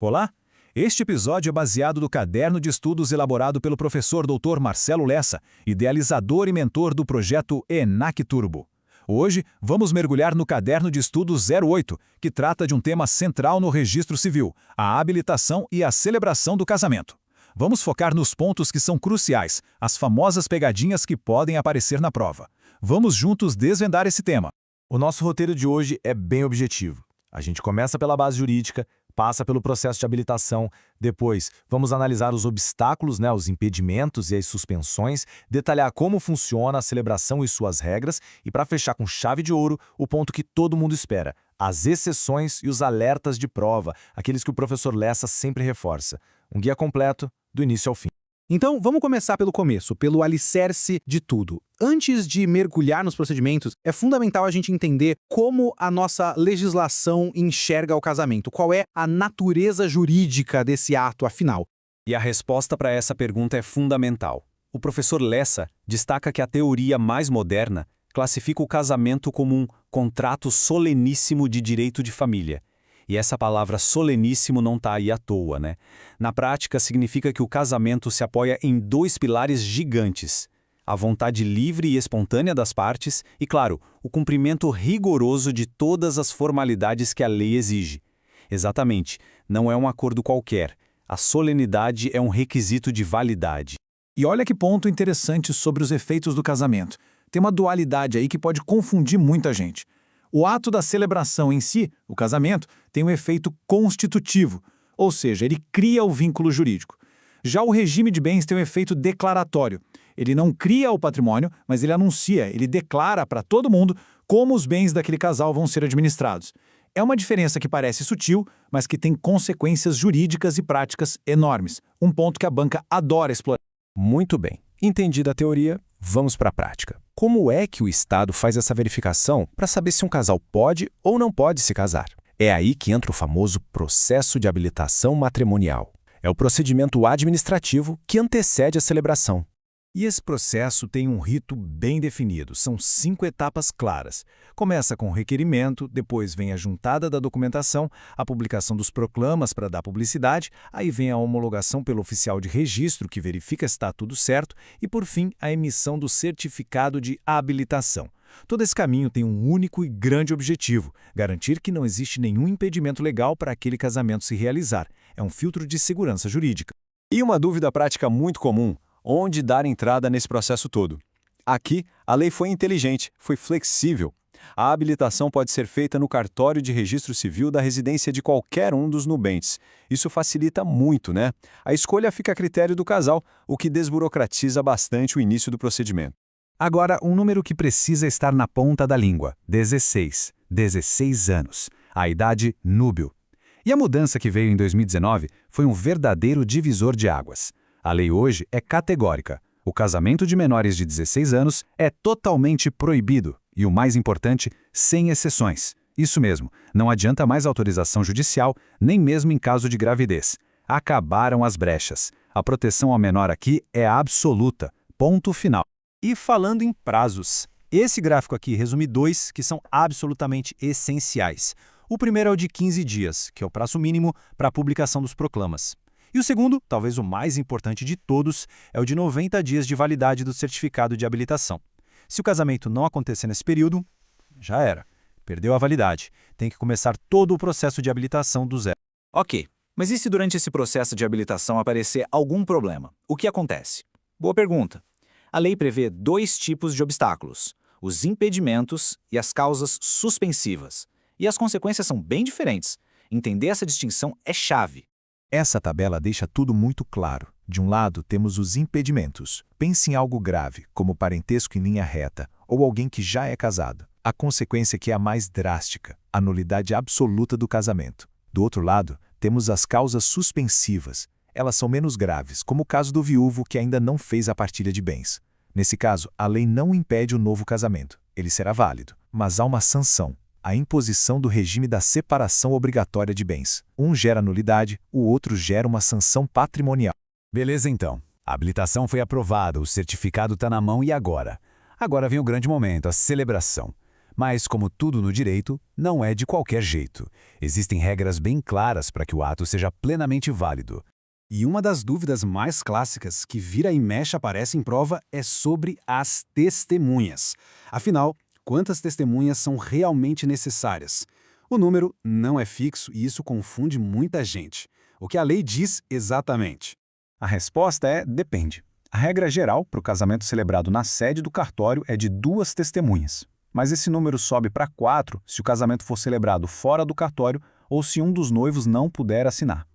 Olá! Este episódio é baseado no caderno de estudos elaborado pelo professor Dr. Marcelo Lessa, idealizador e mentor do projeto ENAC Turbo. Hoje, vamos mergulhar no caderno de estudos 08, que trata de um tema central no registro civil, a habilitação e a celebração do casamento. Vamos focar nos pontos que são cruciais, as famosas pegadinhas que podem aparecer na prova. Vamos juntos desvendar esse tema. O nosso roteiro de hoje é bem objetivo. A gente começa pela base jurídica, passa pelo processo de habilitação, depois vamos analisar os obstáculos, os impedimentos e as suspensões, detalhar como funciona a celebração e suas regras e, para fechar com chave de ouro, o ponto que todo mundo espera, as exceções e os alertas de prova, aqueles que o professor Lessa sempre reforça. Um guia completo, do início ao fim. Então, vamos começar pelo começo, pelo alicerce de tudo. Antes de mergulhar nos procedimentos, é fundamental a gente entender como a nossa legislação enxerga o casamento. Qual é a natureza jurídica desse ato, afinal? E a resposta para essa pergunta é fundamental. O professor Lessa destaca que a teoria mais moderna classifica o casamento como um contrato soleníssimo de direito de família. E essa palavra soleníssimo não está aí à toa, né? Na prática, significa que o casamento se apoia em dois pilares gigantes: a vontade livre e espontânea das partes e, claro, o cumprimento rigoroso de todas as formalidades que a lei exige. Exatamente, não é um acordo qualquer. A solenidade é um requisito de validade. E olha que ponto interessante sobre os efeitos do casamento. Tem uma dualidade aí que pode confundir muita gente. O ato da celebração em si, o casamento, tem um efeito constitutivo, ou seja, ele cria o vínculo jurídico. Já o regime de bens tem um efeito declaratório. Ele não cria o patrimônio, mas ele anuncia, ele declara para todo mundo como os bens daquele casal vão ser administrados. É uma diferença que parece sutil, mas que tem consequências jurídicas e práticas enormes. Um ponto que a banca adora explorar. Muito bem. Entendida a teoria, vamos para a prática. Como é que o Estado faz essa verificação para saber se um casal pode ou não pode se casar? É aí que entra o famoso processo de habilitação matrimonial. É o procedimento administrativo que antecede a celebração. E esse processo tem um rito bem definido, são 5 etapas claras. Começa com o requerimento, depois vem a juntada da documentação, a publicação dos proclamas para dar publicidade, aí vem a homologação pelo oficial de registro, que verifica se está tudo certo, e por fim a emissão do certificado de habilitação. Todo esse caminho tem um único e grande objetivo: garantir que não existe nenhum impedimento legal para aquele casamento se realizar. É um filtro de segurança jurídica. E uma dúvida prática muito comum: onde dar entrada nesse processo todo? Aqui, a lei foi inteligente, foi flexível. A habilitação pode ser feita no cartório de registro civil da residência de qualquer um dos nubentes. Isso facilita muito, né? A escolha fica a critério do casal, o que desburocratiza bastante o início do procedimento. Agora, um número que precisa estar na ponta da língua: 16. 16 anos. A idade núbil. E a mudança que veio em 2019 foi um verdadeiro divisor de águas. A lei hoje é categórica. O casamento de menores de 16 anos é totalmente proibido e, o mais importante, sem exceções. Isso mesmo, não adianta mais autorização judicial, nem mesmo em caso de gravidez. Acabaram as brechas. A proteção ao menor aqui é absoluta. Ponto final. E falando em prazos, esse gráfico aqui resume 2 que são absolutamente essenciais. O primeiro é o de 15 dias, que é o prazo mínimo para a publicação dos proclamas. E o segundo, talvez o mais importante de todos, é o de 90 dias de validade do certificado de habilitação. Se o casamento não acontecer nesse período, já era. Perdeu a validade. Tem que começar todo o processo de habilitação do zero. Ok, mas e se durante esse processo de habilitação aparecer algum problema? O que acontece? Boa pergunta. A lei prevê 2 tipos de obstáculos: os impedimentos e as causas suspensivas. E as consequências são bem diferentes. Entender essa distinção é chave. Essa tabela deixa tudo muito claro. De um lado, temos os impedimentos. Pense em algo grave, como parentesco em linha reta, ou alguém que já é casado. A consequência que é a mais drástica: a nulidade absoluta do casamento. Do outro lado, temos as causas suspensivas. Elas são menos graves, como o caso do viúvo que ainda não fez a partilha de bens. Nesse caso, a lei não impede o novo casamento. Ele será válido, mas há uma sanção: a imposição do regime da separação obrigatória de bens. Um gera nulidade, o outro gera uma sanção patrimonial. Beleza então. A habilitação foi aprovada, o certificado está na mão e agora? Agora vem o grande momento, a celebração. Mas, como tudo no direito, não é de qualquer jeito. Existem regras bem claras para que o ato seja plenamente válido. E uma das dúvidas mais clássicas que vira e mexe aparece em prova é sobre as testemunhas. Afinal, quantas testemunhas são realmente necessárias? O número não é fixo e isso confunde muita gente. O que a lei diz exatamente? A resposta é depende. A regra geral para o casamento celebrado na sede do cartório é de 2 testemunhas. Mas esse número sobe para 4 se o casamento for celebrado fora do cartório ou se um dos noivos não puder assinar.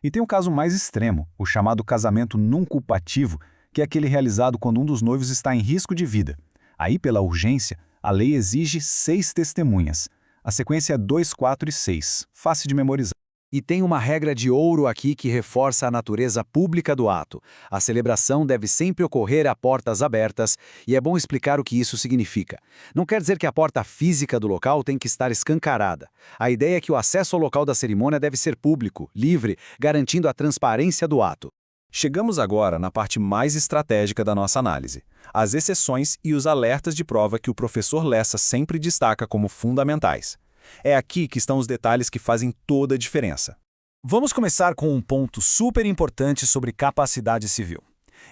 E tem o caso mais extremo, o chamado casamento nunculpativo, que é aquele realizado quando um dos noivos está em risco de vida. Aí, pela urgência, a lei exige 6 testemunhas. A sequência é 2, 4 e 6, fácil de memorizar. E tem uma regra de ouro aqui que reforça a natureza pública do ato. A celebração deve sempre ocorrer a portas abertas, e é bom explicar o que isso significa. Não quer dizer que a porta física do local tem que estar escancarada. A ideia é que o acesso ao local da cerimônia deve ser público, livre, garantindo a transparência do ato. Chegamos agora na parte mais estratégica da nossa análise, as exceções e os alertas de prova que o professor Lessa sempre destaca como fundamentais. É aqui que estão os detalhes que fazem toda a diferença. Vamos começar com um ponto super importante sobre capacidade civil.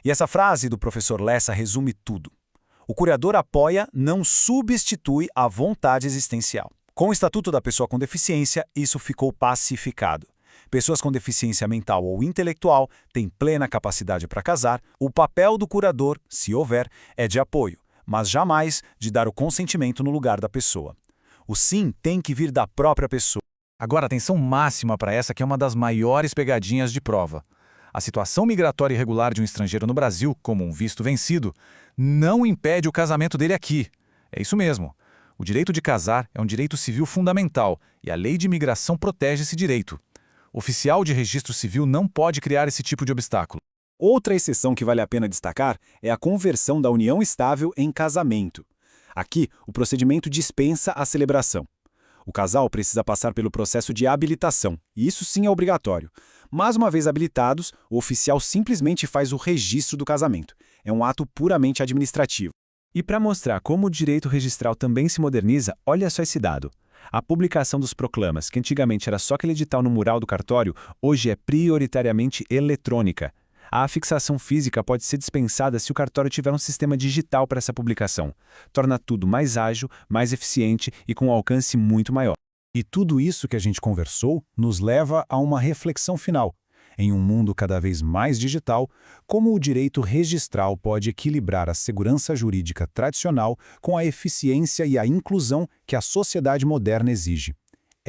E essa frase do professor Lessa resume tudo. O curador apoia, não substitui a vontade existencial. Com o Estatuto da Pessoa com Deficiência, isso ficou pacificado. Pessoas com deficiência mental ou intelectual têm plena capacidade para casar, o papel do curador, se houver, é de apoio, mas jamais de dar o consentimento no lugar da pessoa. O sim tem que vir da própria pessoa. Agora, atenção máxima para essa que é uma das maiores pegadinhas de prova. A situação migratória irregular de um estrangeiro no Brasil, como um visto vencido, não impede o casamento dele aqui. É isso mesmo. O direito de casar é um direito civil fundamental e a lei de imigração protege esse direito. O oficial de registro civil não pode criar esse tipo de obstáculo. Outra exceção que vale a pena destacar é a conversão da união estável em casamento. Aqui, o procedimento dispensa a celebração. O casal precisa passar pelo processo de habilitação, e isso sim é obrigatório. Mas uma vez habilitados, o oficial simplesmente faz o registro do casamento. É um ato puramente administrativo. E para mostrar como o direito registral também se moderniza, olha só esse dado. A publicação dos proclamas, que antigamente era só aquele edital no mural do cartório, hoje é prioritariamente eletrônica. A afixação física pode ser dispensada se o cartório tiver um sistema digital para essa publicação. Torna tudo mais ágil, mais eficiente e com um alcance muito maior. E tudo isso que a gente conversou nos leva a uma reflexão final. Em um mundo cada vez mais digital, como o direito registral pode equilibrar a segurança jurídica tradicional com a eficiência e a inclusão que a sociedade moderna exige?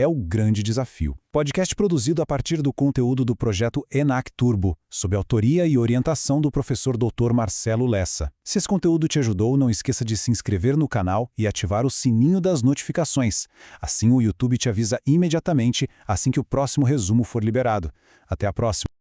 É o grande desafio. Podcast produzido a partir do conteúdo do projeto ENAC Turbo, sob autoria e orientação do professor Dr. Marcelo Lessa. Se esse conteúdo te ajudou, não esqueça de se inscrever no canal e ativar o sininho das notificações. Assim o YouTube te avisa imediatamente assim que o próximo resumo for liberado. Até a próxima!